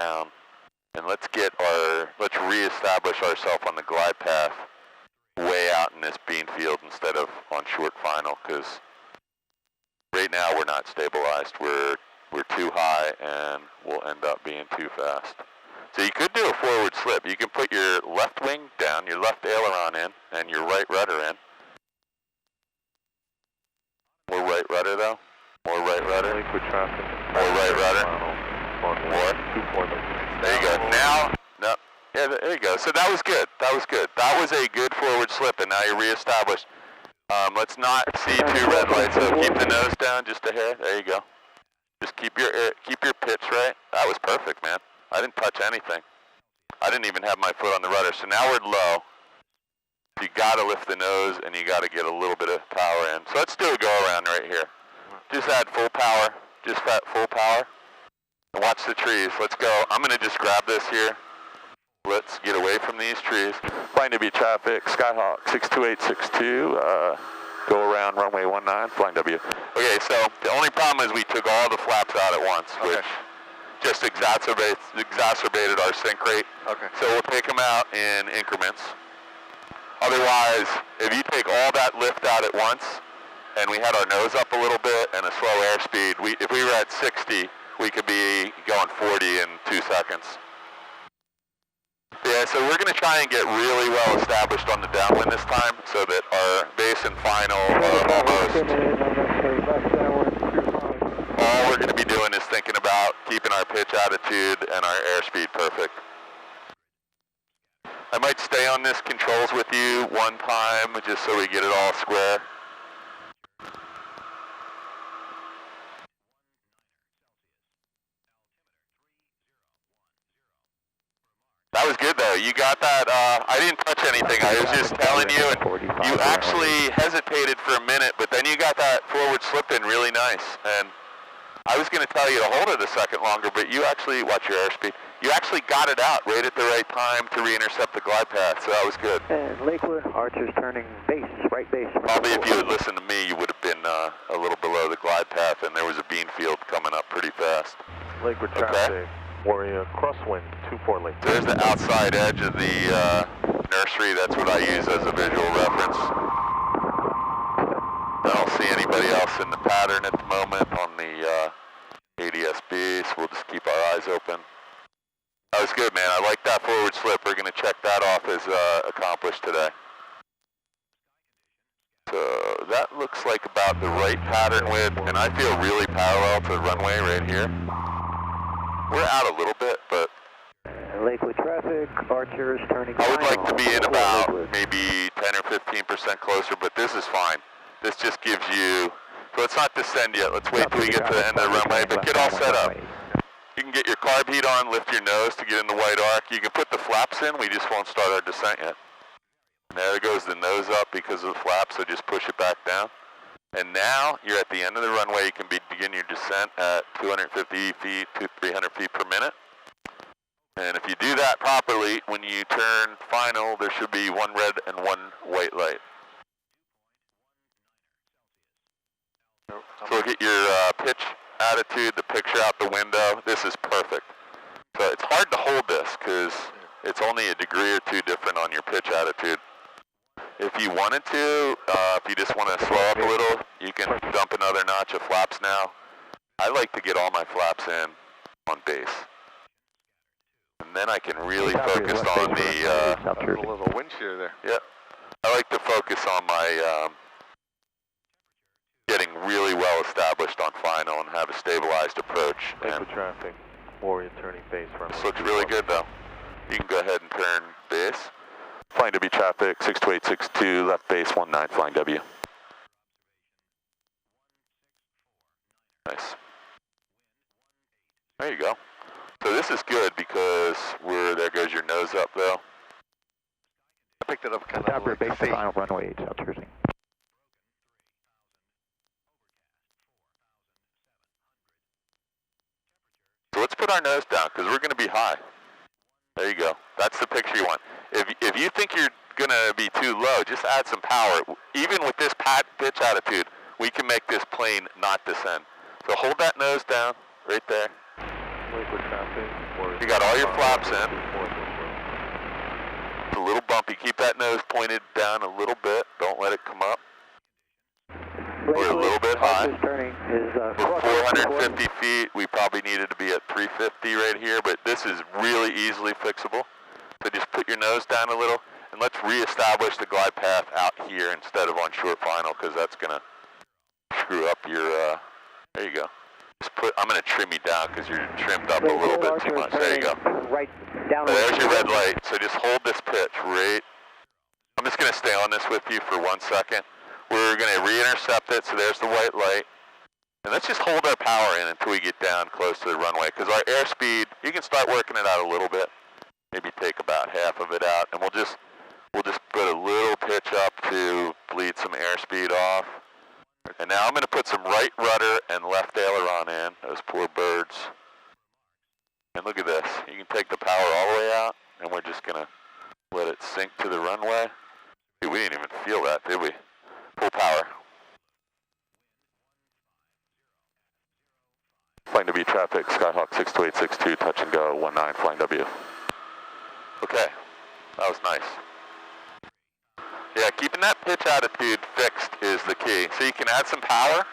down, and let's reestablish ourselves on the glide path way out in this bean field instead of on short final, because right now we're not stabilized. We're too high and we'll end up being too fast. So you could do a forward slip. You can put your left wing down, your left aileron in, and your right rudder in. More right rudder though. More right rudder. Liquid traffic. More right rudder. More. 24. There you go. Now, no. Yeah, there you go. So that was good. That was good. That was a good forward slip, and now you're reestablished. Let's not see two red lights. So keep the nose down just a hair. There you go. Just keep your pitch right. That was perfect, man. I didn't touch anything. I didn't even have my foot on the rudder. So now we're low. You got to lift the nose, and you got to get a little bit of power in. So let's do a go around right here. Just add full power. Just that full power. And watch the trees. Let's go. I'm going to just grab this here. Let's get away from these trees. Flying W traffic, Skyhawk 62862. Go around runway 19, flying W. Okay, so the only problem is we took all the flaps out at once, which just exacerbated our sink rate. Okay. So we'll take them out in increments. Otherwise, if you take all that lift out at once, and we had our nose up a little bit and a slow airspeed, if we were at 60, we could be going 40 in 2 seconds. Yeah, so we're going to try and get really well established on the downwind this time, so that our base and final all we're going to be doing is thinking about keeping our pitch attitude and our airspeed perfect. I might stay on this controls with you one time, just so we get it all square. That was good though. You got that. I didn't touch anything. I was just telling you, and you actually hesitated for a minute, but then you got that forward slip in really nice. And I was going to tell you to hold it a second longer, but you actually, watch your airspeed, you actually got it out right at the right time to re-intercept the glide path, so that was good. And Lakewood, Archer's turning base, right base. Probably if you had listened to me, you would have been a little below the glide path, and there was a bean field coming up pretty fast. Lakewood traffic, Warrior, crosswind, 24 Lakewood. There's the outside edge of the nursery. That's what I use as a visual reference. I don't see anybody else in the pattern at the moment on the ADS-B, so we'll just keep our eyes open. That was good, man. I like that forward slip. We're going to check that off as accomplished today. So that looks like about the right pattern width, and I feel really parallel to the runway right here. We're out a little bit, but Lakewood traffic, Archer is turning. I would like to be in about maybe 10 or 15% closer, but this is fine. This just gives you, so let's not descend yet. Let's wait till we get to the end of the runway, but get all set up. You can get your carb heat on, lift your nose to get in the white arc. You can put the flaps in, we just won't start our descent yet. There goes the nose up because of the flaps, so just push it back down. And now you're at the end of the runway. You can begin your descent at 250 feet to 300 feet per minute. And if you do that properly, when you turn final, there should be one red and one white light. So get your pitch attitude, the picture out the window. This is perfect. So it's hard to hold this because it's only a degree or two different on your pitch attitude. If you wanted to, if you just want to slow up a little, you can dump another notch of flaps now. I like to get all my flaps in on base. And then I can really focus on the... a little wind shear there. Yeah. I like to focus on my... getting really well established on final and have a stabilized approach. Lakewood traffic, Warrior turning base. This looks really good though. You can go ahead and turn base. Flying W traffic, 62862, left base 19, flying W. Nice. There you go. So this is good because there goes your nose up though. I picked it up kind of like base to final runway 8, South Jersey. So let's put our nose down because we're going to be high. There you go. That's the picture you want. If you think you're going to be too low, just add some power. Even with this pitch attitude, we can make this plane not descend. So hold that nose down right there. Lakewood traffic, You got all your flaps in. It's a little bumpy. Keep that nose pointed down a little bit. Don't let it come up. We're a little bit high. We're 450 feet. We probably needed to be at 350 right here, but this is really easily fixable. So just put your nose down a little, and let's reestablish the glide path out here instead of on short final, because that's going to screw up your, there you go. Just I'm going to trim you down because you're trimmed up a little bit too much. There you go. Right down. So there's your red light. So just hold this pitch right. I'm just going to stay on this with you for 1 second. We're going to re-intercept it, so there's the white light. And let's just hold our power in until we get down close to the runway, because our airspeed, you can start working it out a little bit. Maybe take about half of it out, and we'll just put a little pitch up to bleed some airspeed off. And now I'm going to put some right rudder and left aileron in, those poor birds. And look at this, you can take the power all the way out, and we're just going to let it sink to the runway. Dude, we didn't even feel that, did we? Full power. Flying W traffic, Skyhawk 62862, touch and go, 19, flying W. Okay, that was nice. Yeah, keeping that pitch attitude fixed is the key. So you can add some power,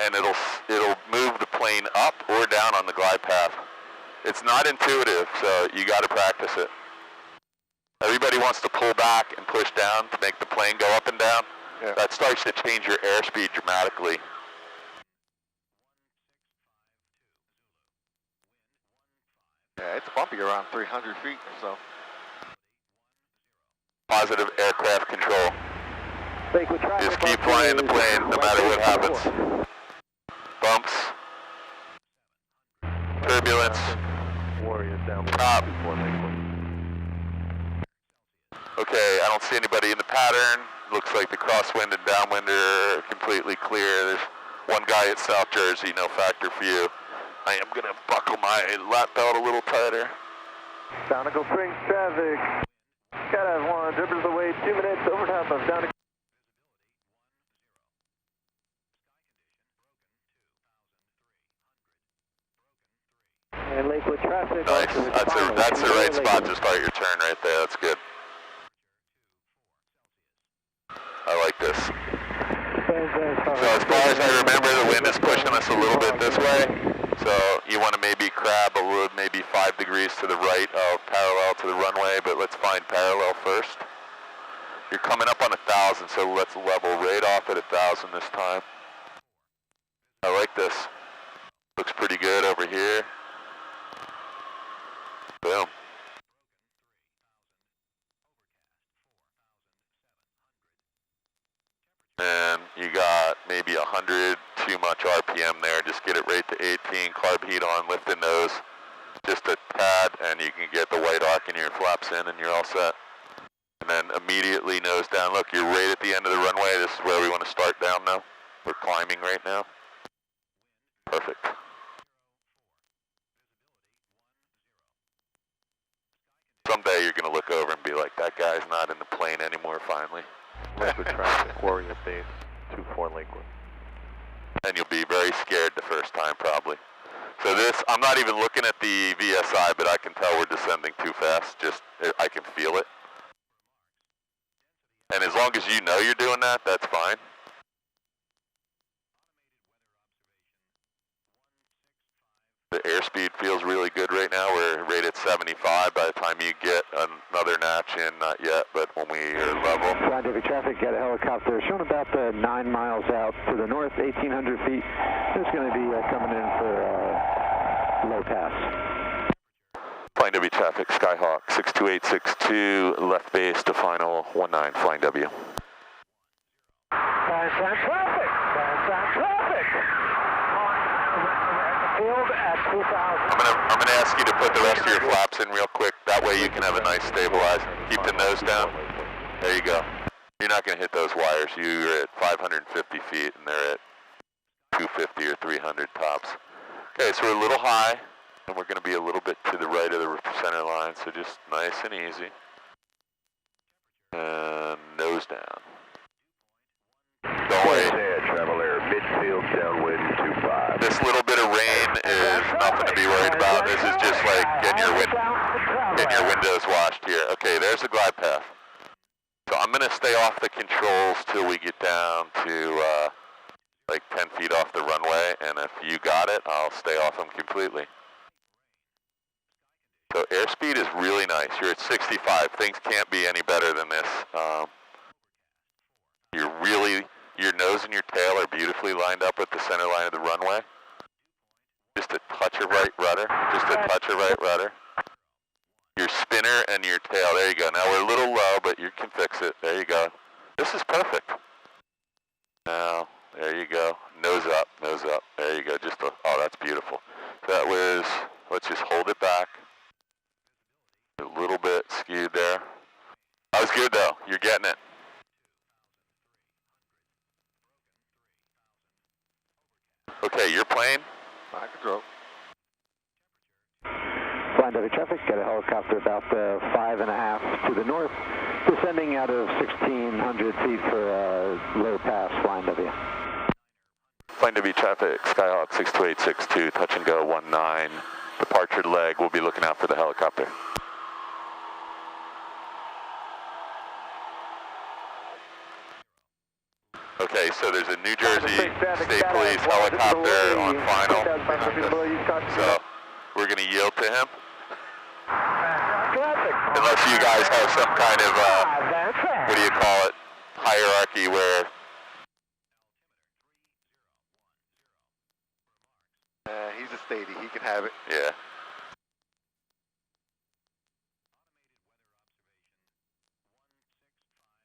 and it'll move the plane up or down on the glide path. It's not intuitive, so you got to practice it. Everybody wants to pull back and push down to make the plane go up and down. Yeah. That starts to change your airspeed dramatically. Yeah, it's bumpy around 300 feet or so. Positive aircraft control. Lakewood traffic. Just keep flying the plane no matter what happens. Bumps. Turbulence. Warrior down. Top. Okay, I don't see anybody in the pattern. Looks like the crosswind and downwind are completely clear. There's one guy at South Jersey, no factor for you. I am going to buckle my lap belt a little tighter. Donegal Springs traffic. Skydive 1, dribbers the way, 2 minutes, over top of Donegal. And Lakewood traffic. Nice. That's the right spot to start your turn right there. That's good. I like this. So as far as I remember, the wind is pushing us a little bit this way. So you want to maybe crab a little, maybe 5 degrees to the right of parallel to the runway, but let's find parallel first. You're coming up on 1,000, so let's level right off at 1,000 this time. I like this. Looks pretty good over here. Boom. And you got maybe 100 too much RPM there. Just get it right to 18, carb heat on, lift the nose just a tad, and you can get the white arc in your flaps in, and you're all set. And then immediately nose down. Look, you're right at the end of the runway. This is where we want to start down now. We're climbing right now. Perfect. Someday you're going to look over and be like, that guy's not in the plane anymore finally. Lakewood traffic, Warrior base, 24 Lakewood. And you'll be very scared the first time probably. So this, I'm not even looking at the VSI, but I can tell we're descending too fast. Just, I can feel it. And as long as you know you're doing that, that's fine. The airspeed feels really good right now. We're right at 75. By the time you get another notch in, not yet, but when we are level. Scientific traffic, got a helicopter showing about 9 miles out to the north, 1,800 feet. It's going to be coming in for low pass. Flying W traffic, Skyhawk 62862, left base to final 19, flying W. Traffic, traffic. Field at 2,000. I'm gonna ask you to put the rest of your flaps in real quick. That way you can have a nice stabilize. Keep the nose down. There you go. You're not gonna hit those wires. You're at 550 feet and they're at 250 or 300 tops. Okay, so we're a little high and we're gonna be a little bit to the right of the center line. So just nice and easy. And nose down. Don't worry. Traveler, midfield downwind 25. This little bit of rain is nothing to be worried about. This is just like getting your nose washed here. Okay, there's the glide path. So I'm going to stay off the controls till we get down to like 10 feet off the runway, and if you got it, I'll stay off them completely. So airspeed is really nice. You're at 65. Things can't be any better than this. Your nose and your tail are beautifully lined up with the center line of the runway. Just a touch of right rudder. Just a touch of right rudder. Your spinner and your tail. There you go. Now we're a little low, but you can fix it. There you go. This is perfect. Now, there you go. Nose up, nose up. There you go. Oh, that's beautiful. That was, let's just hold it back. A little bit skewed there. That was good though. You're getting it. Okay, your plane. Fine control. Flying W traffic, got a helicopter about 5.5 to the north, descending out of 1,600 feet for low pass, flying W. Flying W traffic, Skyhawk 62862, touch and go 19. Departure leg, we'll be looking out for the helicopter. Okay, so there's a New Jersey State Police helicopter on final. So we're going to yield to him. Unless you guys have some kind of, what do you call it, hierarchy where... He's a statey, he can have it. Yeah.